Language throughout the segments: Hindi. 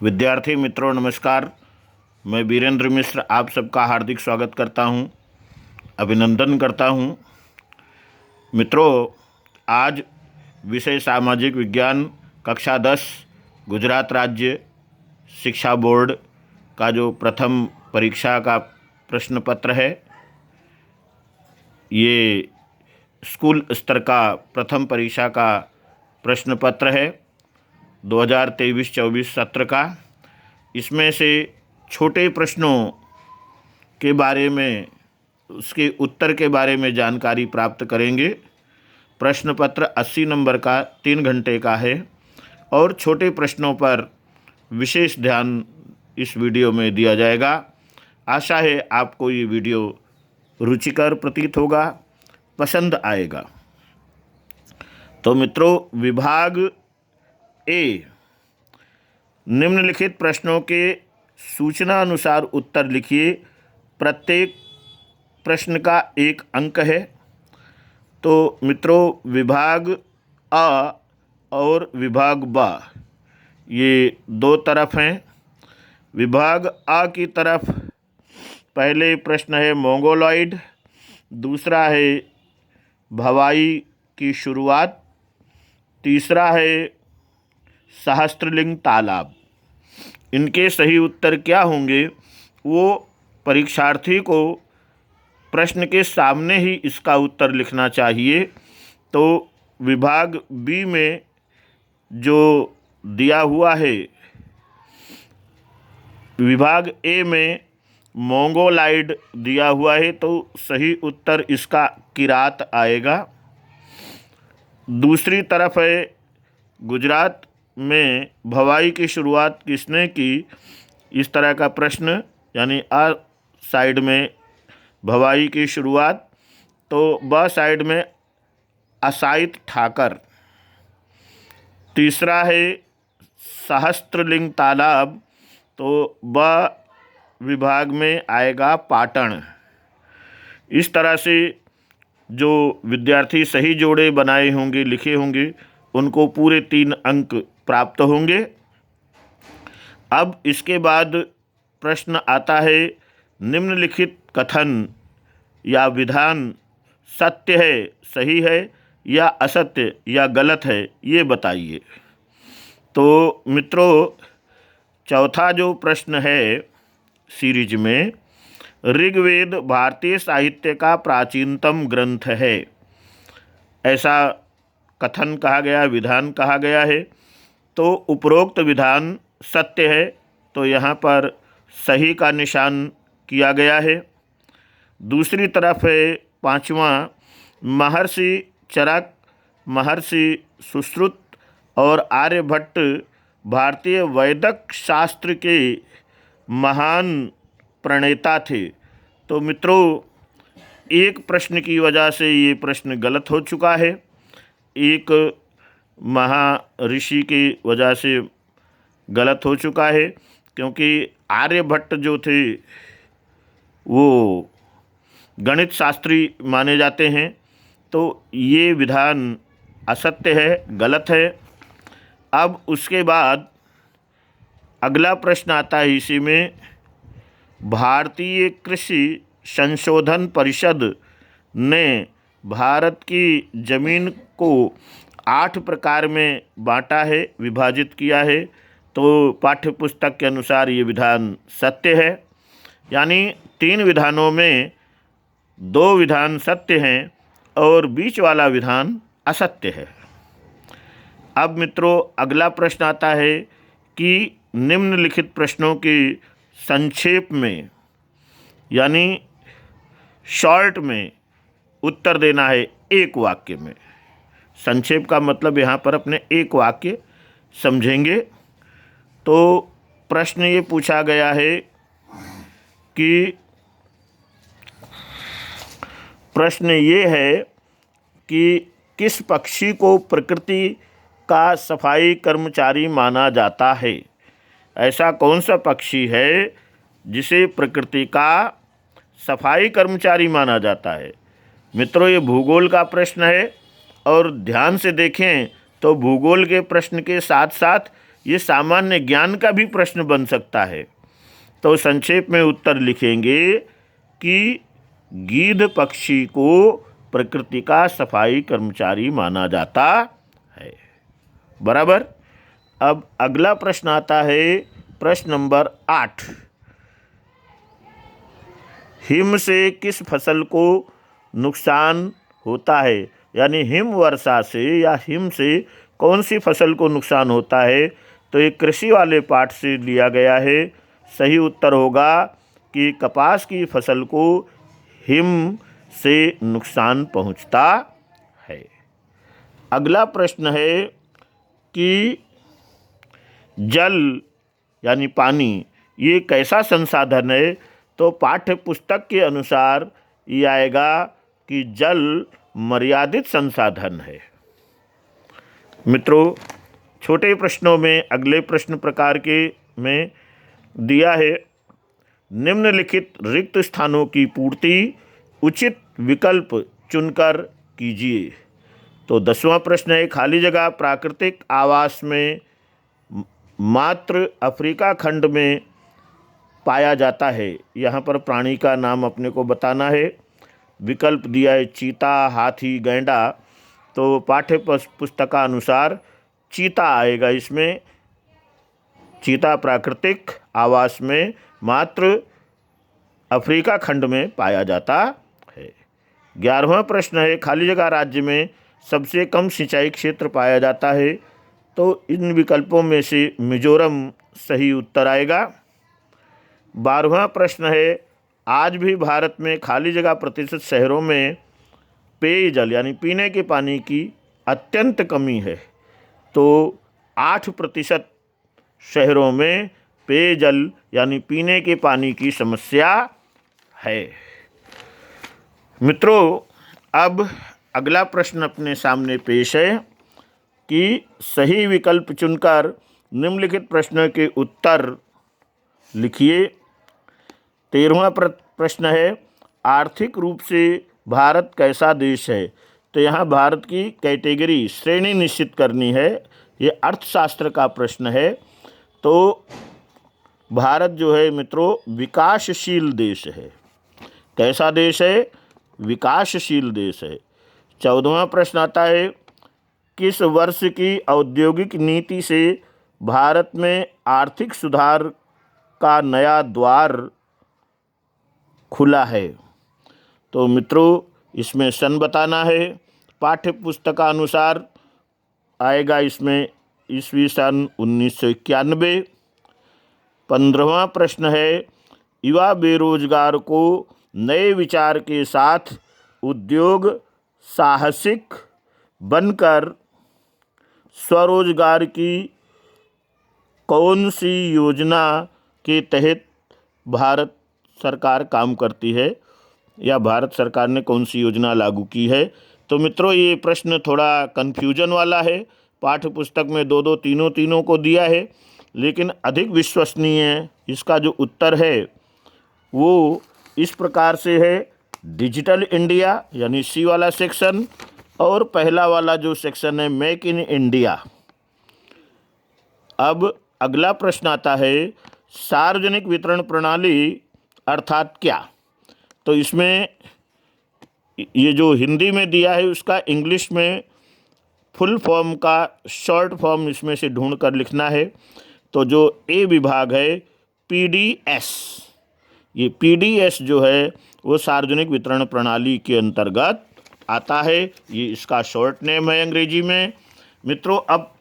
विद्यार्थी मित्रों नमस्कार। मैं वीरेंद्र मिश्र आप सबका हार्दिक स्वागत करता हूं, अभिनंदन करता हूं। मित्रों, आज विषय सामाजिक विज्ञान कक्षा 10 गुजरात राज्य शिक्षा बोर्ड का जो प्रथम परीक्षा का प्रश्न पत्र है, ये स्कूल स्तर का प्रथम परीक्षा का प्रश्न पत्र है 2023-24 सत्र का। इसमें से छोटे प्रश्नों के बारे में, उसके उत्तर के बारे में जानकारी प्राप्त करेंगे। प्रश्न पत्र 80 नंबर का 3 घंटे का है और छोटे प्रश्नों पर विशेष ध्यान इस वीडियो में दिया जाएगा। आशा है आपको ये वीडियो रुचिकर प्रतीत होगा, पसंद आएगा। तो मित्रों, विभाग ए, निम्नलिखित प्रश्नों के सूचना अनुसार उत्तर लिखिए। प्रत्येक प्रश्न का 1 अंक है। तो मित्रों, विभाग अ और विभाग ब ये 2 तरफ हैं। विभाग अ की तरफ पहले प्रश्न है मोंगोलॉइड, दूसरा है भवाई की शुरुआत, तीसरा है सहस्त्रलिंग तालाब। इनके सही उत्तर क्या होंगे वो परीक्षार्थी को प्रश्न के सामने ही इसका उत्तर लिखना चाहिए। तो विभाग बी में जो दिया हुआ है, विभाग ए में मोंगोलाइड दिया हुआ है, तो सही उत्तर इसका किरात आएगा। दूसरी तरफ है गुजरात में भवाई की शुरुआत किसने की, इस तरह का प्रश्न, यानी अ साइड में भवाई की शुरुआत, तो ब साइड में असाइत ठाकर। तीसरा है सहस्त्रलिंग तालाब, तो ब विभाग में आएगा पाटन। इस तरह से जो विद्यार्थी सही जोड़े बनाए होंगे, लिखे होंगे, उनको पूरे 3 अंक प्राप्त होंगे। अब इसके बाद प्रश्न आता है, निम्नलिखित कथन या विधान सत्य है, सही है या असत्य या गलत है, ये बताइए। तो मित्रों, चौथा जो प्रश्न है सीरीज में, ऋग्वेद भारतीय साहित्य का प्राचीनतम ग्रंथ है, ऐसा कथन कहा गया, विधान कहा गया है। तो उपरोक्त विधान सत्य है, तो यहाँ पर सही का निशान किया गया है। दूसरी तरफ है 5वां, महर्षि चरक, महर्षि सुश्रुत और आर्यभट्ट भारतीय वैदिक शास्त्र के महान प्रणेता थे। तो मित्रों, एक प्रश्न की वजह से ये प्रश्न गलत हो चुका है। एक महर्षि की वजह से गलत हो चुका है, क्योंकि आर्यभट्ट जो थे वो गणित शास्त्री माने जाते हैं। तो ये विधान असत्य है, गलत है। अब उसके बाद अगला प्रश्न आता है इसी में, भारतीय कृषि संशोधन परिषद ने भारत की ज़मीन को 8 प्रकार में बांटा है, विभाजित किया है। तो पाठ्यपुस्तक के अनुसार ये विधान सत्य है, यानी 3 विधानों में 2 विधान सत्य हैं और बीच वाला विधान असत्य है। अब मित्रों, अगला प्रश्न आता है कि निम्नलिखित प्रश्नों की संक्षेप में, यानी शॉर्ट में उत्तर देना है 1 वाक्य में। संक्षेप का मतलब यहाँ पर अपने 1 वाक्य समझेंगे। तो प्रश्न ये पूछा गया है कि, प्रश्न ये है कि किस पक्षी को प्रकृति का सफाई कर्मचारी माना जाता है? ऐसा कौन सा पक्षी है जिसे प्रकृति का सफाई कर्मचारी माना जाता है? मित्रों, ये भूगोल का प्रश्न है और ध्यान से देखें तो भूगोल के प्रश्न के साथ साथ ये सामान्य ज्ञान का भी प्रश्न बन सकता है। तो संक्षेप में उत्तर लिखेंगे कि गीध पक्षी को प्रकृति का सफाई कर्मचारी माना जाता है। बराबर। अब अगला प्रश्न आता है प्रश्न नंबर 8। हिम से किस फसल को नुकसान होता है, यानी हिम वर्षा से या हिम से कौन सी फसल को नुकसान होता है। तो ये कृषि वाले पाठ से लिया गया है। सही उत्तर होगा कि कपास की फसल को हिम से नुकसान पहुंचता है। अगला प्रश्न है कि जल यानी पानी ये कैसा संसाधन है। तो पाठ्य पुस्तक के अनुसार ये आएगा कि जल मर्यादित संसाधन है। मित्रों, छोटे प्रश्नों में अगले प्रश्न प्रकार के में दिया है, निम्नलिखित रिक्त स्थानों की पूर्ति उचित विकल्प चुनकर कीजिए। तो 10वां प्रश्न है, खाली जगह प्राकृतिक आवास में मात्र अफ्रीका खंड में पाया जाता है। यहाँ पर प्राणी का नाम अपने को बताना है। विकल्प दिया है चीता, हाथी, गैंडा। तो पाठ्य पुस्तकानुसार चीता आएगा इसमें। चीता प्राकृतिक आवास में मात्र अफ्रीका खंड में पाया जाता है। 11वां प्रश्न है, खाली जगह राज्य में सबसे कम सिंचाई क्षेत्र पाया जाता है। तो इन विकल्पों में से मिजोरम सही उत्तर आएगा। 12वां प्रश्न है, आज भी भारत में खाली जगह प्रतिशत शहरों में पेयजल यानी पीने के पानी की अत्यंत कमी है। तो 8% शहरों में पेयजल यानी पीने के पानी की समस्या है। मित्रों, अब अगला प्रश्न अपने सामने पेश है कि सही विकल्प चुनकर निम्नलिखित प्रश्न के उत्तर लिखिए। 13वां प्रश्न है, आर्थिक रूप से भारत कैसा देश है। तो यहाँ भारत की कैटेगरी श्रेणी निश्चित करनी है। ये अर्थशास्त्र का प्रश्न है। तो भारत जो है मित्रों विकासशील देश है। कैसा देश है? विकासशील देश है। 14वां प्रश्न आता है, किस वर्ष की औद्योगिक नीति से भारत में आर्थिक सुधार का नया द्वार खुला है। तो मित्रों इसमें सन बताना है। पाठ्य पुस्तकानुसार आएगा इसमें ईस्वी सन 1991। 15वां प्रश्न है, युवा बेरोजगार को नए विचार के साथ उद्योग साहसिक बनकर स्वरोजगार की कौन सी योजना के तहत भारत सरकार काम करती है, या भारत सरकार ने कौन सी योजना लागू की है। तो मित्रों ये प्रश्न थोड़ा कन्फ्यूजन वाला है। पाठ्य पुस्तक में दो तीनों को दिया है, लेकिन अधिक विश्वसनीय इसका जो उत्तर है वो इस प्रकार से है, डिजिटल इंडिया यानी सी वाला सेक्शन, और पहला वाला जो सेक्शन है मेक इन इंडिया। अब अगला प्रश्न आता है, सार्वजनिक वितरण प्रणाली अर्थात क्या। तो इसमें ये जो हिंदी में दिया है उसका इंग्लिश में फुल फॉर्म का शॉर्ट फॉर्म इसमें से ढूंढ कर लिखना है। तो जो ए विभाग है पीडीएस, ये पीडीएस जो है वो सार्वजनिक वितरण प्रणाली के अंतर्गत आता है। ये इसका शॉर्ट नेम है अंग्रेजी में। मित्रों अब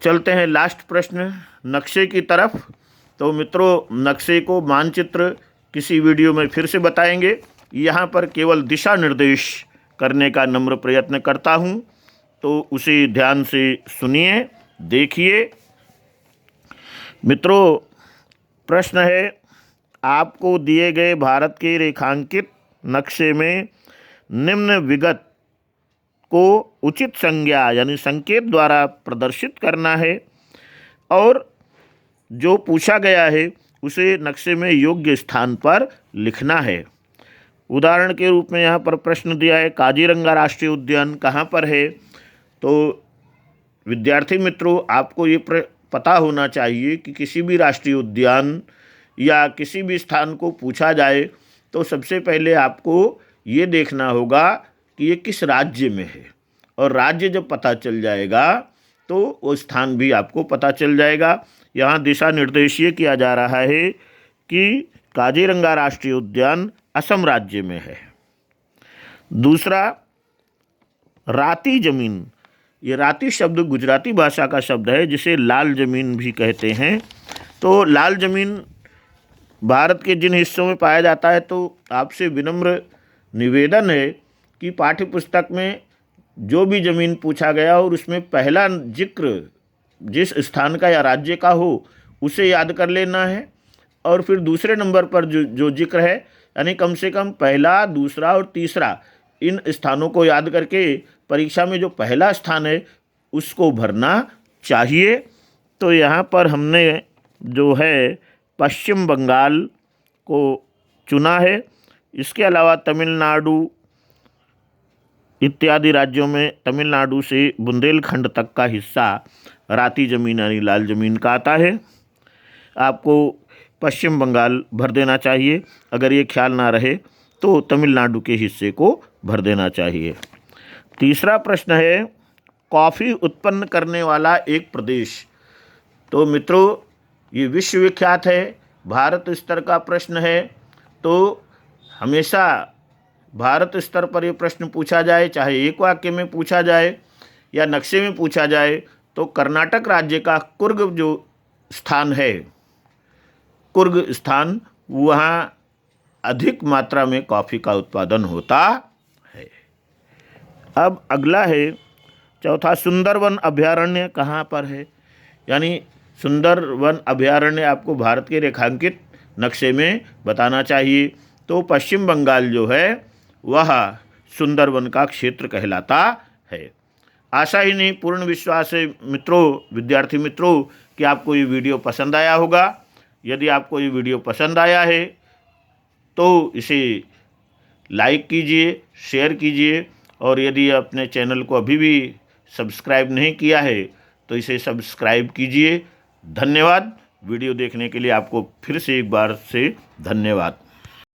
चलते हैं लास्ट प्रश्न नक्शे की तरफ। तो मित्रों नक्शे को मानचित्र किसी वीडियो में फिर से बताएंगे। यहाँ पर केवल दिशा निर्देश करने का नम्र प्रयत्न करता हूँ, तो उसे ध्यान से सुनिए, देखिए। मित्रों प्रश्न है, आपको दिए गए भारत के रेखांकित नक्शे में निम्न विगत को उचित संज्ञा यानी संकेत द्वारा प्रदर्शित करना है, और जो पूछा गया है उसे नक्शे में योग्य स्थान पर लिखना है। उदाहरण के रूप में यहाँ पर प्रश्न दिया है, काजीरंगा राष्ट्रीय उद्यान कहाँ पर है। तो विद्यार्थी मित्रों, आपको ये पता होना चाहिए कि किसी भी राष्ट्रीय उद्यान या किसी भी स्थान को पूछा जाए तो सबसे पहले आपको ये देखना होगा कि ये किस राज्य में है, और राज्य जब पता चल जाएगा तो वो स्थान भी आपको पता चल जाएगा। यहाँ दिशा निर्देश ये किया जा रहा है कि काजीरंगा राष्ट्रीय उद्यान असम राज्य में है। दूसरा, राती ज़मीन। ये राती शब्द गुजराती भाषा का शब्द है जिसे लाल ज़मीन भी कहते हैं। तो लाल ज़मीन भारत के जिन हिस्सों में पाया जाता है, तो आपसे विनम्र निवेदन है कि पाठ्य पुस्तक में जो भी ज़मीन पूछा गया और उसमें पहला जिक्र जिस स्थान का या राज्य का हो उसे याद कर लेना है, और फिर दूसरे नंबर पर जो जिक्र है, यानी कम से कम पहला, दूसरा और तीसरा, इन स्थानों को याद करके परीक्षा में जो पहला स्थान है उसको भरना चाहिए। तो यहाँ पर हमने जो है पश्चिम बंगाल को चुना है। इसके अलावा तमिलनाडु इत्यादि राज्यों में तमिलनाडु से बुंदेलखंड तक का हिस्सा राती ज़मीन यानी लाल ज़मीन का आता है। आपको पश्चिम बंगाल भर देना चाहिए। अगर ये ख्याल ना रहे तो तमिलनाडु के हिस्से को भर देना चाहिए। तीसरा प्रश्न है, कॉफ़ी उत्पन्न करने वाला एक प्रदेश। तो मित्रों, ये विश्वविख्यात है, भारत स्तर का प्रश्न है। तो हमेशा भारत स्तर पर ये प्रश्न पूछा जाए, चाहे एक वाक्य में पूछा जाए या नक्शे में पूछा जाए, तो कर्नाटक राज्य का कुर्ग जो स्थान है, कुर्ग स्थान, वहाँ अधिक मात्रा में कॉफ़ी का उत्पादन होता है। अब अगला है चौथा, सुंदरवन अभयारण्य कहाँ पर है। यानी सुंदरवन अभयारण्य आपको भारत के रेखांकित नक्शे में बताना चाहिए। तो पश्चिम बंगाल जो है वह सुंदरवन का क्षेत्र कहलाता है। आशा ही नहीं, पूर्ण विश्वास है मित्रों, विद्यार्थी मित्रों, कि आपको ये वीडियो पसंद आया होगा। यदि आपको ये वीडियो पसंद आया है तो इसे लाइक कीजिए, शेयर कीजिए, और यदि अपने चैनल को अभी भी सब्सक्राइब नहीं किया है तो इसे सब्सक्राइब कीजिए। धन्यवाद। वीडियो देखने के लिए आपको फिर से एक बार से धन्यवाद।